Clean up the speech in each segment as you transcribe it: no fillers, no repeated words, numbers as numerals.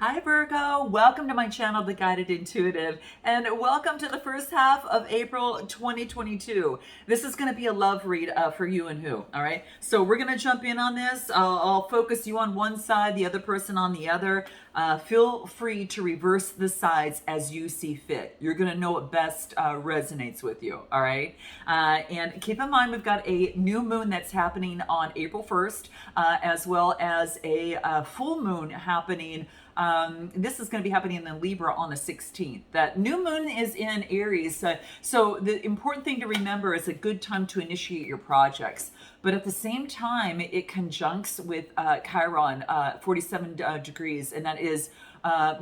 Hi Virgo, welcome to my channel, The Guided Intuitive, and welcome to the first half of April 2022. This is going to be a love read for you and who, all right? So we're going to jump in on this. I'll focus you on one side, the other person on the other. Feel free to reverse the sides as you see fit. You're going to know what best resonates with you, all right? And keep in mind, we've got a new moon that's happening on April 1st, as well as a full moon happening. This is going to be happening in Libra on the 16th. That new moon is in Aries. So the important thing to remember is a good time to initiate your projects. But at the same time, it conjuncts with Chiron, 47 degrees, and that is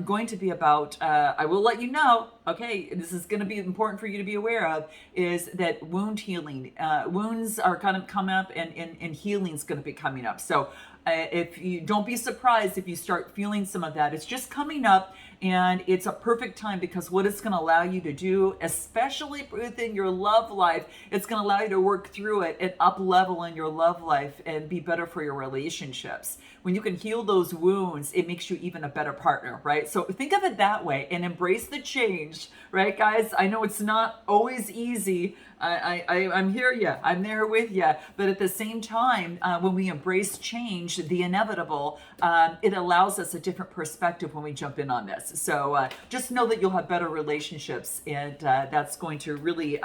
going to be about, I will let you know, okay, this is going to be important for you to be aware of, is that wound healing. Wounds are kind of coming up and healing is going to be coming up. So if you don't be surprised if you start feeling some of that, it's just coming up, and it's a perfect time because what it's going to allow you to do, especially within your love life, it's going to allow you to work through it and up level in your love life and be better for your relationships. When you can heal those wounds, it makes you even a better partner, right? So think of it that way and embrace the change, right, guys? I know it's not always easy. I'm here, yeah, I'm there with you. But at the same time, when we embrace change, the inevitable, it allows us a different perspective when we jump in on this. So just know that you'll have better relationships, and that's going to really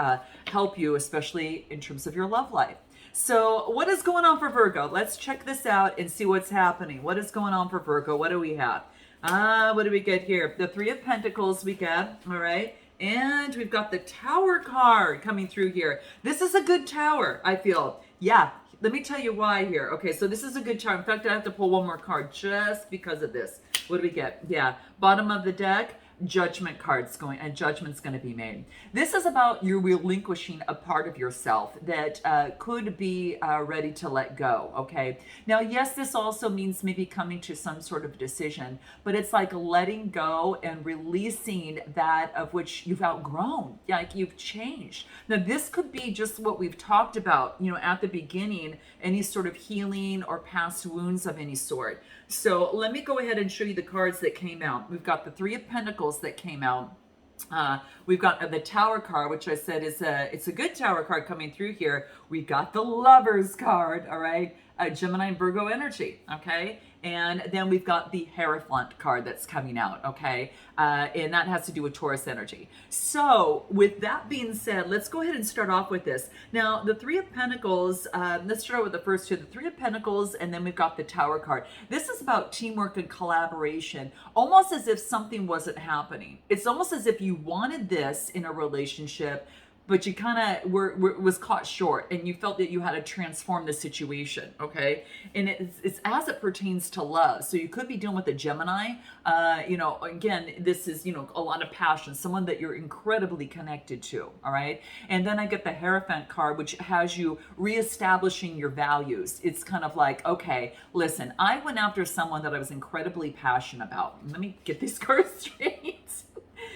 help you, especially in terms of your love life. So what is going on for Virgo? Let's check this out and see what's happening. What is going on for Virgo? What do we have? What do we get here? The Three of Pentacles we got, all right? And we've got the Tower card coming through here. This is a good tower, I feel. Yeah, let me tell you why here. Okay, so this is a good tower. In fact, I have to pull one more card just because of this. What do we get? Yeah, bottom of the deck. Judgment cards going, and judgment's going to be made. This is about you relinquishing a part of yourself that could be ready to let go. Okay, now yes, this also means maybe coming to some sort of decision, but it's like letting go and releasing that of which you've outgrown, like you've changed. Now this could be just what we've talked about, you know, at the beginning, any sort of healing or past wounds of any sort. So let me go ahead and show you the cards that came out. We've got the Three of Pentacles that came out. We've got the Tower card, which I said is it's a good Tower card coming through here. We got the Lovers card, all right, Gemini and Virgo energy, okay, and then we've got the Hierophant card that's coming out, okay, and that has to do with Taurus energy. So with that being said, let's go ahead and start off with this. Now the Three of Pentacles, let's start with the first two, the Three of Pentacles, and then we've got the Tower card. This is about teamwork and collaboration, almost as if something wasn't happening. It's almost as if you wanted this in a relationship, but you kind of was caught short, and you felt that you had to transform the situation, okay? And it's as it pertains to love. So you could be dealing with a Gemini. You know, again, this is, you know, a lot of passion, someone that you're incredibly connected to, all right? And then I get the Hierophant card, which has you reestablishing your values. It's kind of like, okay, listen, I went after someone that I was incredibly passionate about. Let me get these cards straight.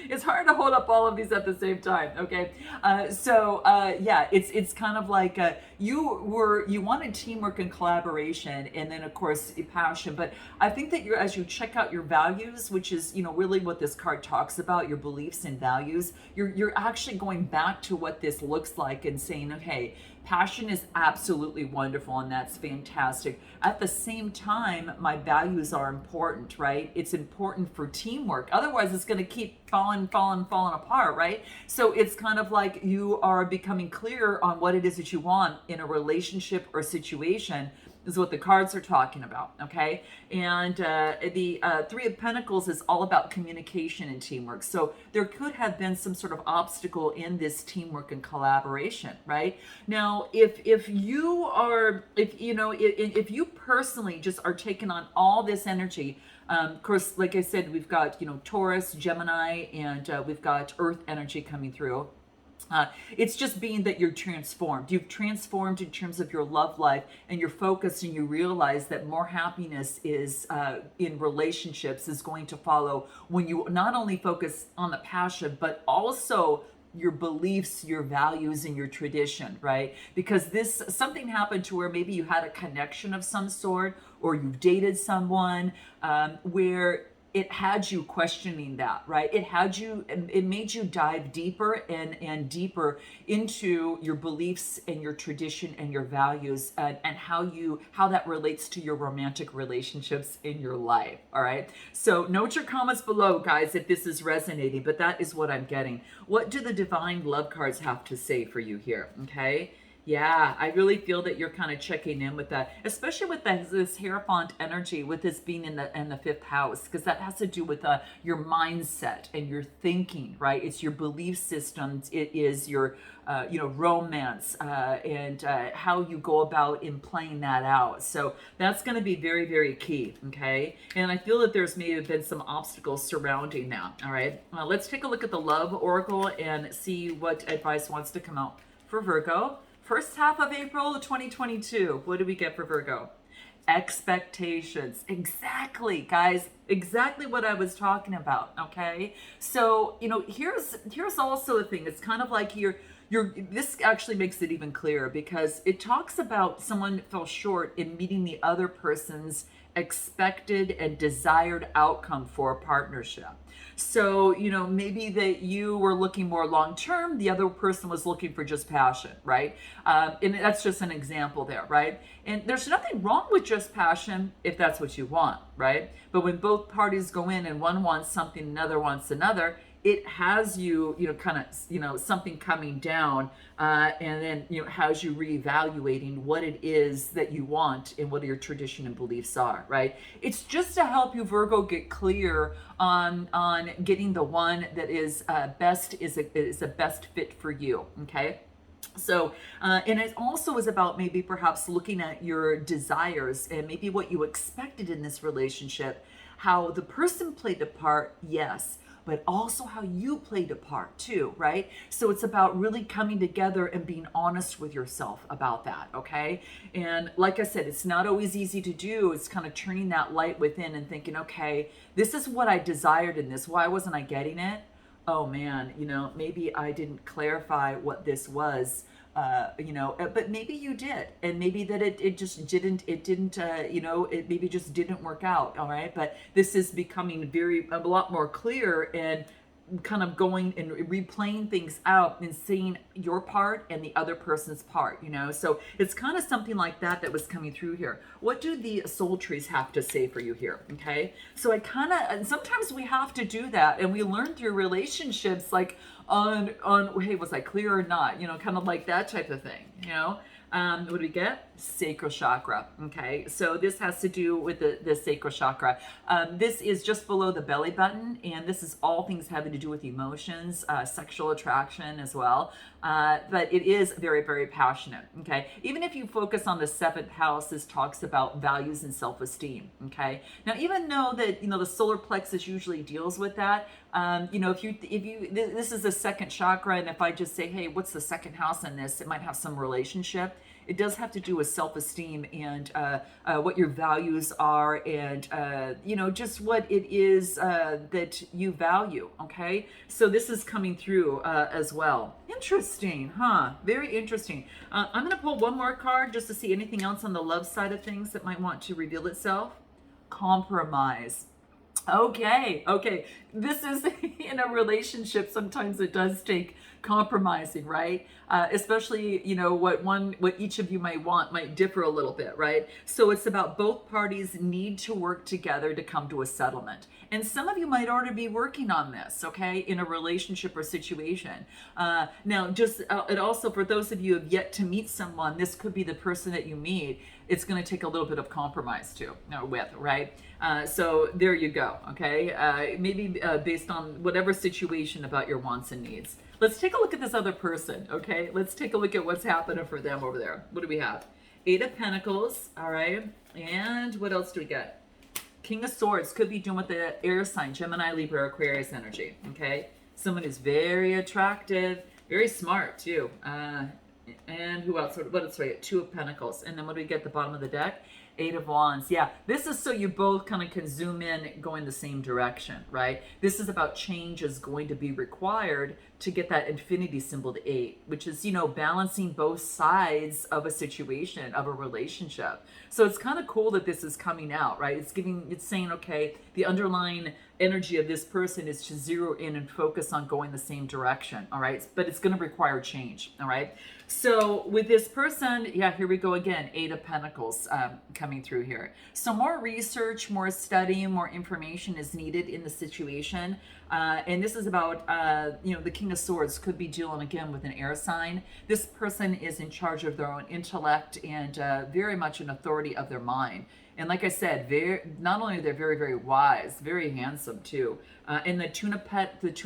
It's hard to hold up all of these at the same time, okay? Yeah, it's kind of like you wanted teamwork and collaboration, and then of course passion. But I think that as you check out your values, which is, you know, really what this card talks about, your beliefs and values, you're actually going back to what this looks like and saying, okay, passion is absolutely wonderful, and that's fantastic. At the same time, my values are important, right? It's important for teamwork. Otherwise, it's going to keep falling apart, right? So it's kind of like you are becoming clear on what it is that you want in a relationship or situation, is what the cards are talking about, okay? And the Three of Pentacles is all about communication and teamwork. So there could have been some sort of obstacle in this teamwork and collaboration, right? Now, if you personally just are taking on all this energy, of course, like I said, we've got, you know, Taurus, Gemini, and we've got Earth energy coming through. It's just being that you're transformed. You've transformed in terms of your love life, and you're focused, and you realize that more happiness is in relationships is going to follow when you not only focus on the passion, but also your beliefs, your values, and your tradition, right? Because something happened to where maybe you had a connection of some sort, or you dated someone where it had you questioning that, right? It made you dive deeper and deeper into your beliefs and your tradition and your values, and how that relates to your romantic relationships in your life. All right. So note your comments below, guys, if this is resonating, but that is what I'm getting. What do the divine love cards have to say for you here? Okay. Yeah, I really feel that you're kind of checking in with that, especially with this Hierophant energy, with this being in the fifth house, because that has to do with your mindset and your thinking, right? It's your belief systems. It is your romance, and how you go about in playing that out. So that's going to be very, very key. Okay, and I feel that there's maybe been some obstacles surrounding that. All right, let's take a look at the love oracle and see what advice wants to come out for Virgo. First half of April 2022. What do we get for Virgo? Expectations. Exactly, guys. Exactly what I was talking about. Okay. So, here's also a thing. It's kind of like this actually makes it even clearer, because it talks about someone fell short in meeting the other person's expected and desired outcome for a partnership. So, maybe that you were looking more long term, the other person was looking for just passion, right? And that's just an example there, right? And there's nothing wrong with just passion if that's what you want, right? But when both parties go in and one wants something, another wants another, it has you, something coming down, and then, has you reevaluating what it is that you want and what your tradition and beliefs are, right? It's just to help you, Virgo, get clear on getting the one that is best, is a best fit for you, okay? So, and it also is about maybe perhaps looking at your desires and maybe what you expected in this relationship, how the person played a part, yes, but also how you played a part too, right? So it's about really coming together and being honest with yourself about that, okay? And like I said, it's not always easy to do. It's kind of turning that light within and thinking, okay, this is what I desired in this. Why wasn't I getting it? Oh man, maybe I didn't clarify what this was. But maybe you did, and maybe that it just didn't, it maybe just didn't work out. All right. But this is becoming a lot more clear, and kind of going and replaying things out and seeing your part and the other person's part, so it's kind of something like that was coming through here. What do the soul trees have to say for you here? Okay, so and sometimes we have to do that, and we learn through relationships, like on hey, was I clear or not, kind of like that type of thing. What do we get? Sacral chakra. Okay, so this has to do with the sacral chakra. This is just below the belly button, and this is all things having to do with emotions, sexual attraction as well. But it is very, very passionate. Okay, even if you focus on the seventh house, this talks about values and self-esteem. Okay, now even though that the solar plexus usually deals with that, if you this is the second chakra, and if I just say, hey, what's the second house in this, it might have some relationship. It does have to do with self-esteem and what your values are, and just what it is that you value. Okay, so this is coming through as well. Interesting, huh? Very interesting. I'm going to pull one more card just to see anything else on the love side of things that might want to reveal itself. Compromise. Okay. This is in a relationship. Sometimes it does take compromising, right? Especially, what each of you might differ a little bit, right? So it's about both parties need to work together to come to a settlement. And some of you might already be working on this, okay, in a relationship or situation. Now, just and also for those of you who have yet to meet someone, this could be the person that you meet. It's going to take a little bit of compromise with, right? So there you go, okay? Maybe based on whatever situation about your wants and needs. Let's take a look at this other person, okay? Let's take a look at what's happening for them over there. What do we have? Eight of Pentacles, all right? And what else do we get? King of Swords, could be doing with the air sign, Gemini, Libra, Aquarius energy, okay? Someone who's very attractive, very smart too. And who else? What else do we get? Two of Pentacles. And then what do we get at the bottom of the deck? Eight of Wands. Yeah, this is so you both kind of can zoom in, go in the same direction, right? This is about change is going to be required to get that infinity symbol to 8, which is, you know, balancing both sides of a situation, of a relationship. So it's kind of cool that this is coming out, right? It's saying, okay, the underlying energy of this person is to zero in and focus on going the same direction, all right? But it's going to require change, all right? So with this person, yeah, here we go again, 8 of Pentacles coming through here. So more research, more study, more information is needed in the situation. And this is about, you know, the King of Swords could be dealing again with an air sign. This person is in charge of their own intellect and very much an authority of their mind. And like I said, not only they're very, very wise, very handsome too. And the Two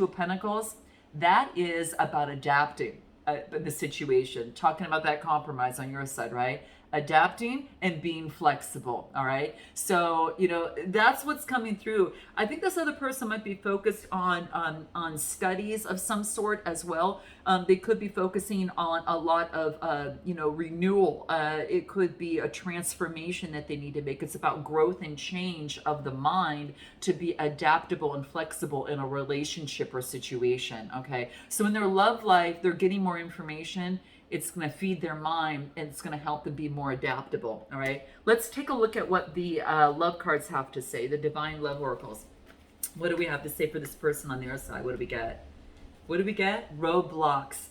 of Pentacles, that is about adapting the situation, talking about that compromise on your side, right? Adapting and being flexible, all right? So, you know, that's what's coming through. I think this other person might be focused on studies of some sort as well. They could be focusing on a lot of, you know, renewal. It could be a transformation that they need to make. It's about growth and change of the mind to be adaptable and flexible in a relationship or situation, okay? So in their love life, they're getting more information. It's going to feed their mind and it's going to help them be more adaptable. All right. Let's take a look at what the love cards have to say, the divine love oracles. What do we have to say for this person on their side? What do we get? What do we get? Roadblocks.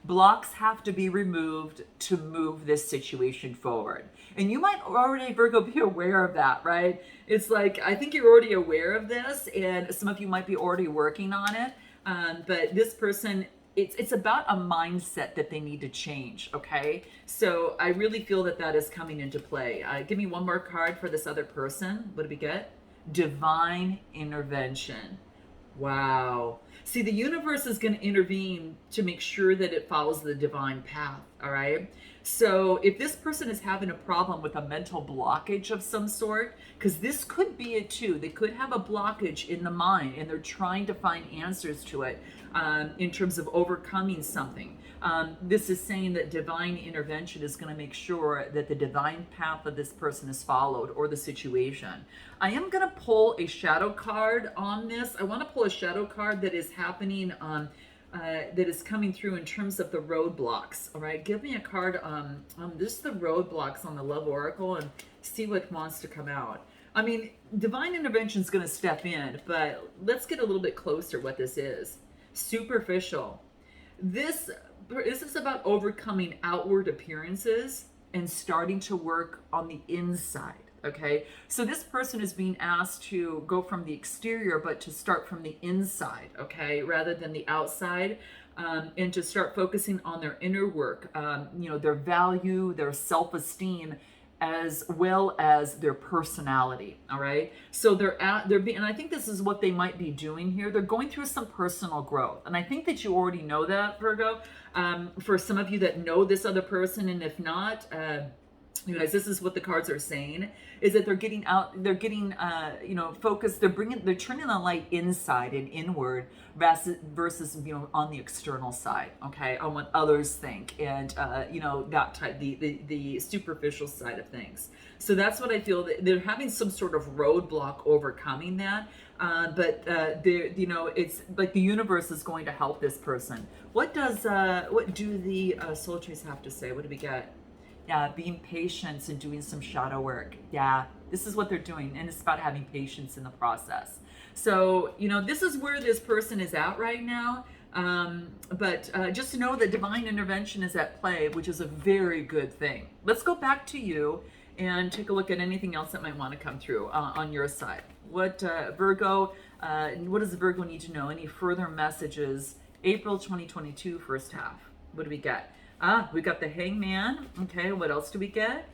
Blocks have to be removed to move this situation forward. And you might already, Virgo, be aware of that, right? It's like, I think you're already aware of this and some of you might be already working on it. But this person, it's about a mindset that they need to change, okay? So I really feel that that is coming into play. Give me one more card for this other person. What do we get? Divine intervention. Wow. See, the universe is going to intervene to make sure that it follows the divine path, all right? So if this person is having a problem with a mental blockage of some sort, because this could be it too, they could have a blockage in the mind and they're trying to find answers to it in terms of overcoming something. This is saying that divine intervention is going to make sure that the divine path of this person is followed or the situation. I am going to pull a shadow card on this. I want to pull a shadow card that is happening that is coming through in terms of the roadblocks. All right, give me a card on this, the roadblocks on the love oracle, and see what wants to come out. I mean, divine intervention is going to step in, but let's get a little bit closer what this is. Superficial. This is about overcoming outward appearances and starting to work on the inside. Okay, so this person is being asked to go from the exterior, but to start from the inside, okay, rather than the outside, and to start focusing on their inner work, you know, their value, their self-esteem, as well as their personality. All right, so they're being, and I think this is what they might be doing here. They're going through some personal growth, and I think that you already know that, Virgo. For some of you that know this other person, and if not, you guys, this is what the cards are saying, is that they're getting out, they're getting, you know, focused, they're turning the light inside and inward versus, you know, on the external side, okay, on what others think, and, you know, that type, the superficial side of things. So that's what I feel, that they're having some sort of roadblock overcoming that, but you know, it's like the universe is going to help this person. What do the soul trees have to say? What do we get? Yeah, being patient and doing some shadow work. Yeah, this is what they're doing. And it's about having patience in the process. So, you know, this is where this person is at right now. But just know that divine intervention is at play, which is a very good thing. Let's go back to you and take a look at anything else that might want to come through on your side. What Virgo, what does Virgo need to know? Any further messages? April 2022, first half. What do we get? We got the Hangman. Okay, what else do we get?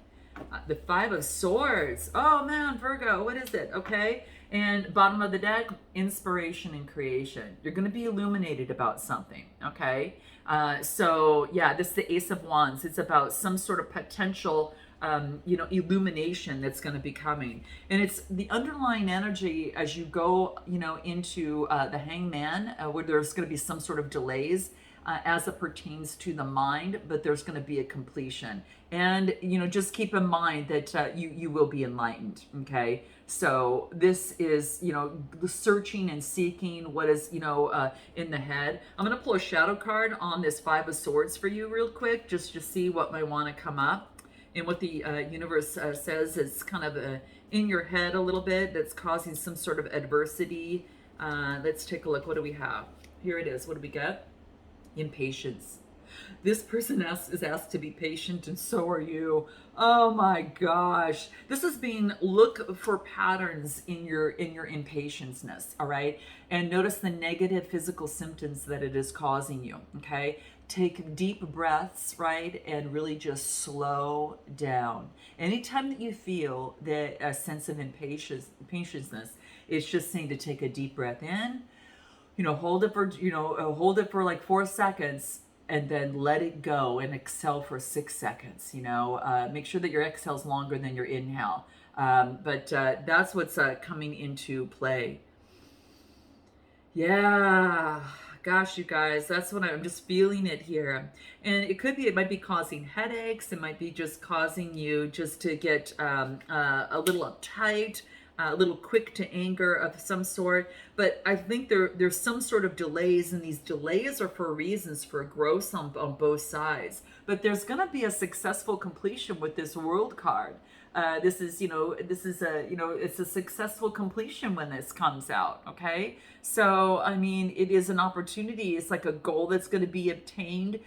The Five of Swords. Oh man, Virgo, what is it? Okay, and bottom of the deck, inspiration and creation. You're going to be illuminated about something. Okay, so yeah, this is the Ace of Wands. It's about some sort of potential, you know, illumination that's going to be coming, and it's the underlying energy as you go, you know, into the Hangman, where there's going to be some sort of delays. as it pertains to the mind, but there's going to be a completion. And, just keep in mind that you will be enlightened, okay? So this is, the searching and seeking what is, in the head. I'm going to pull a shadow card on this Five of Swords for you real quick, just to see what might want to come up. And what the universe says is kind of in your head a little bit, that's causing some sort of adversity. Let's take a look. What do we have? Here it is. What do we get? Impatience. This person is asked to be patient, and so are you. Oh my gosh. This is being, look for patterns in your impatience-ness, all right? And notice the negative physical symptoms that it is causing you, okay? Take deep breaths, right? And really just slow down. Anytime that you feel that a sense of impatience-ness, it's just saying to take a deep breath in, hold it for like 4 seconds, and then let it go and exhale for 6 seconds. Make sure that your exhale is longer than your inhale. But that's what's coming into play. Yeah, gosh, you guys, that's what I'm just feeling it here. And it might be causing headaches. It might be just causing you just to get a little uptight, a little quick to anger of some sort. But I think there's some sort of delays, and these delays are for reasons for growth on both sides. But there's going to be a successful completion with this World card. It's a successful completion when this comes out, okay? So, I mean, it is an opportunity. It's like a goal that's going to be obtained.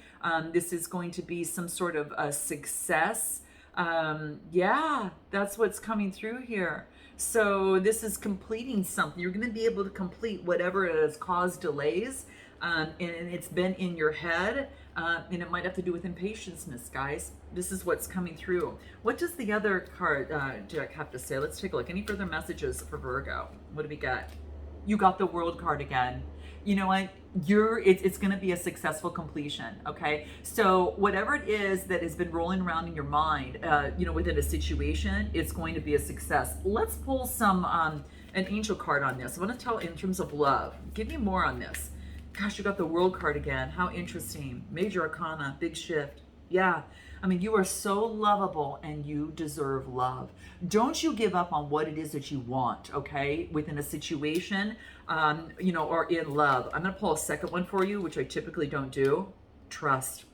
This is going to be some sort of a success. Yeah, that's what's coming through here. So this is completing something. You're going to be able to complete whatever has caused delays, and it's been in your head, and it might have to do with impatience-ness, guys. This is what's coming through. What does the other card deck have to say? Let's take a look. Any further messages for Virgo? What do we got? You got the World card again. You know what? It's going to be a successful completion, okay? So whatever it is that has been rolling around in your mind, within a situation, it's going to be a success. Let's pull an angel card on this. I want to tell in terms of love. Give me more on this. Gosh, you got the World card again. How interesting. Major Arcana, big shift. Yeah. I mean, you are so lovable and you deserve love. Don't you give up on what it is that you want, okay? Within a situation, or in love. I'm going to pull a second one for you, which I typically don't do. Trust.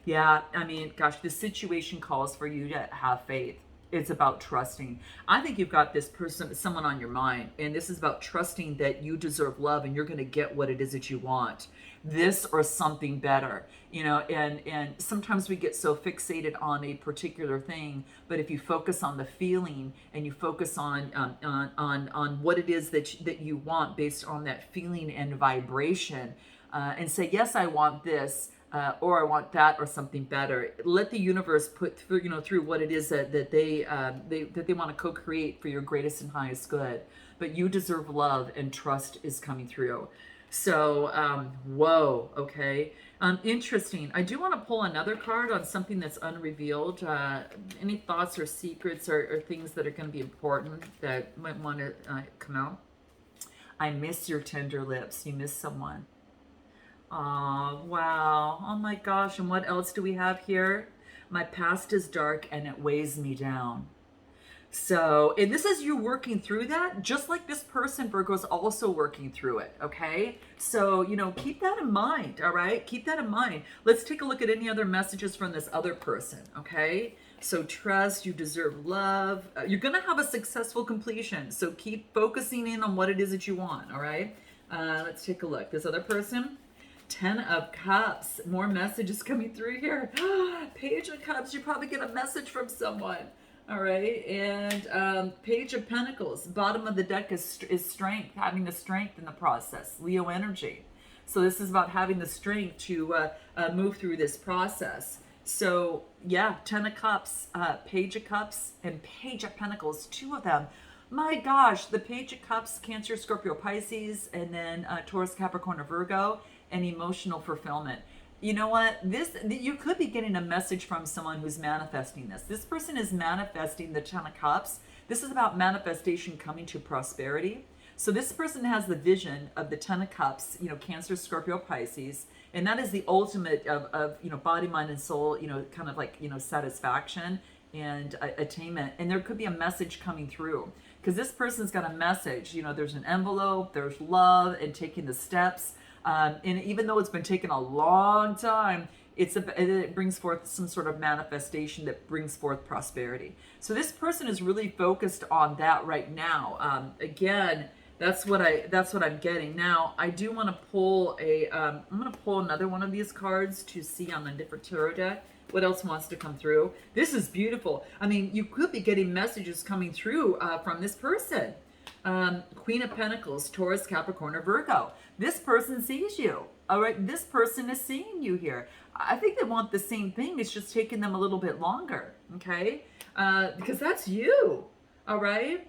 Yeah, I mean, gosh, this situation calls for you to have faith. It's about trusting. I think you've got this person, someone on your mind, and this is about trusting that you deserve love and you're going to get what it is that you want. This or something better, and sometimes we get so fixated on a particular thing, but if you focus on the feeling and you focus on what it is that you want based on that feeling and vibration, and say, yes, I want this, or I want that or something better. Let the universe put through what it is that they want to co-create for your greatest and highest good. But you deserve love, and trust is coming through. So, whoa, okay. Interesting. I do want to pull another card on something that's unrevealed. Any thoughts or secrets or things that are going to be important that might want to come out? I miss your tender lips. You miss someone. Oh, wow. Oh my gosh. And what else do we have here? My past is dark and it weighs me down. So, and this is you working through that, just like this person, Virgo, is also working through it, okay? So, keep that in mind, all right? Keep that in mind. Let's take a look at any other messages from this other person, okay? So, trust, you deserve love. You're going to have a successful completion, so keep focusing in on what it is that you want, all right? Let's take a look. This other person, 10 of Cups. More messages coming through here. Page of Cups, you probably get a message from someone. All right, and Page of Pentacles. Bottom of the deck is strength, having the strength in the process. Leo energy. So this is about having the strength to move through this process. So yeah, 10 of Cups, Page of Cups, and Page of Pentacles. 2 of them. My gosh, the Page of Cups, Cancer, Scorpio, Pisces, and then Taurus, Capricorn, or Virgo, and emotional fulfillment. You know what? You could be getting a message from someone who's manifesting this. This person is manifesting the 10 of Cups. This is about manifestation coming to prosperity. So this person has the vision of the Ten of Cups, you know, Cancer, Scorpio, Pisces, and that is the ultimate of you know, body, mind, and soul, you know, kind of like, you know, satisfaction and attainment. And there could be a message coming through because this person's got a message. You know, there's an envelope, there's love, and taking the steps. And even though it's been taking a long time, it brings forth some sort of manifestation that brings forth prosperity. So this person is really focused on that right now. Again, that's what I'm getting. Now, I do want to pull I'm going to pull another one of these cards to see on a different tarot deck what else wants to come through. This is beautiful. I mean, you could be getting messages coming through from this person. Queen of Pentacles, Taurus, Capricorn, or Virgo. This person sees you. All right, this person is seeing you here. I think they want the same thing. It's just taking them a little bit longer, okay? Because that's you, all right?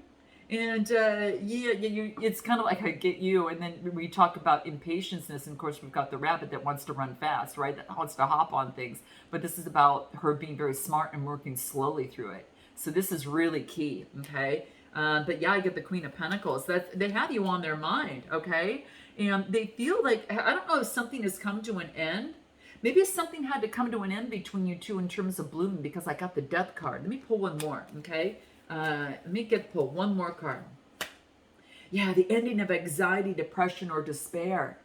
And it's kind of like I get you. And then we talk about impatientness. And of course, we've got the rabbit that wants to run fast, right? That wants to hop on things. But this is about her being very smart and working slowly through it. So this is really key, okay? But yeah, I get the Queen of Pentacles. They have you on their mind, okay? And they feel like, I don't know if something has come to an end. Maybe something had to come to an end between you two in terms of blooming, because I got the Death card. Let me pull one more, okay? Let me pull one more card. Yeah, the ending of anxiety, depression, or despair.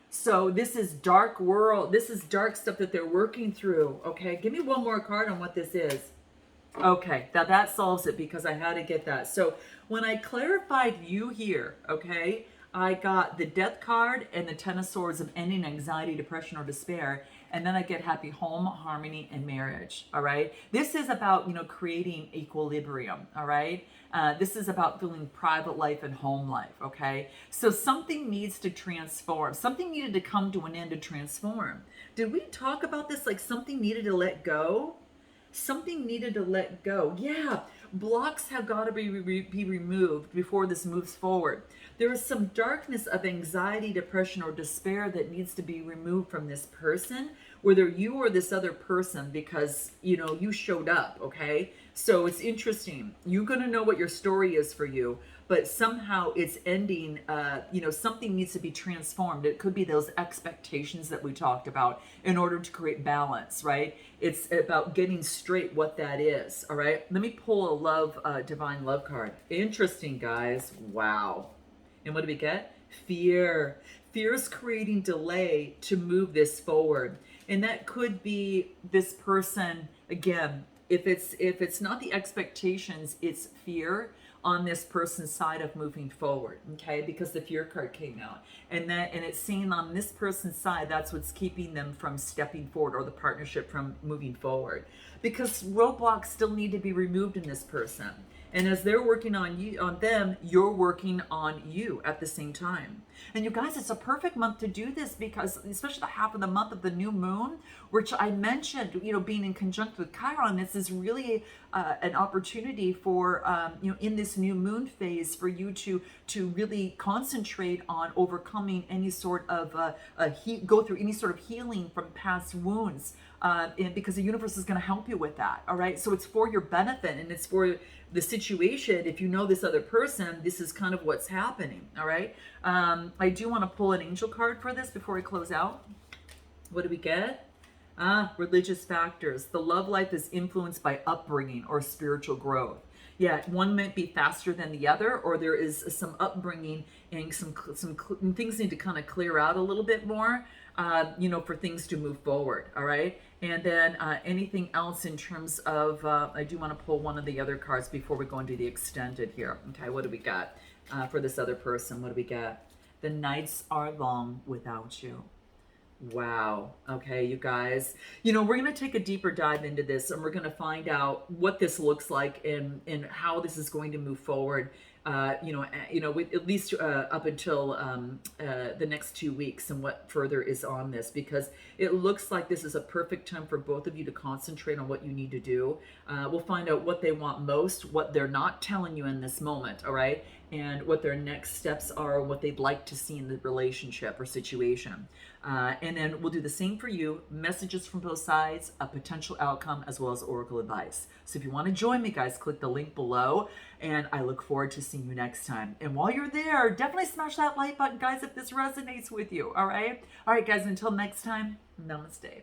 So this is dark world. This is dark stuff that they're working through, okay? Give me one more card on what this is. Okay, now that solves it because I had to get that. So when I clarified you here, okay, I got the Death card and the Ten of Swords of ending anxiety, depression, or despair. And then I get happy home, harmony, and marriage, all right? This is about, you know, creating equilibrium, all right? This is about feeling private life and home life, okay? So something needs to transform. Something needed to come to an end to transform. Did we talk about this, like something needed to let go? Something needed to let go. Yeah, blocks have got to be removed before this moves forward. There is some darkness of anxiety, depression, or despair that needs to be removed from this person, whether you or this other person, because, you know, you showed up, okay? So it's interesting. You're going to know what your story is for you, but somehow it's ending, you know, something needs to be transformed. It could be those expectations that we talked about in order to create balance, right? It's about getting straight what that is, all right? Let me pull a love, divine love card. Interesting, guys. Wow. And what do we get? Fear. Fear is creating delay to move this forward. And that could be this person, again, if it's not the expectations, it's fear on this person's side of moving forward, okay? Because the fear card came out. And it's seen on this person's side, that's what's keeping them from stepping forward, or the partnership from moving forward. Because roadblocks still need to be removed in this person. And as they're working on you, on them, you're working on you at the same time. And you guys, it's a perfect month to do this, because especially the half of the month of the new moon, which I mentioned, you know, being in conjunct with Chiron, this is really an opportunity for, you know, in this new moon phase, for you to really concentrate on overcoming any sort of, go through any sort of healing from past wounds. And because the universe is going to help you with that, all right? So it's for your benefit, and it's for the situation. If you know this other person, this is kind of what's happening, all right? I do want to pull an angel card for this before we close out. What do we get? Religious factors. The love life is influenced by upbringing or spiritual growth. Yeah, one might be faster than the other, or there is some upbringing and some things need to kind of clear out a little bit more, you know, for things to move forward, all right? And then anything else in terms of, I do want to pull one of the other cards before we go into the extended here. Okay, what do we got for this other person? What do we got? The nights are long without you. Wow. Okay, you guys. You know, we're going to take a deeper dive into this, and we're going to find out what this looks like and how this is going to move forward. With at least up until the next 2 weeks, and what further is on this, because it looks like this is a perfect time for both of you to concentrate on what you need to do. We'll find out what they want most, what they're not telling you in this moment, all right? And what their next steps are, what they'd like to see in the relationship or situation. And then we'll do the same for you, messages from both sides, a potential outcome, as well as oracle advice. So if you want to join me, guys, click the link below, and I look forward to seeing see you next time. And while you're there, definitely smash that like button, guys, if this resonates with you. All right, guys, until next time, namaste.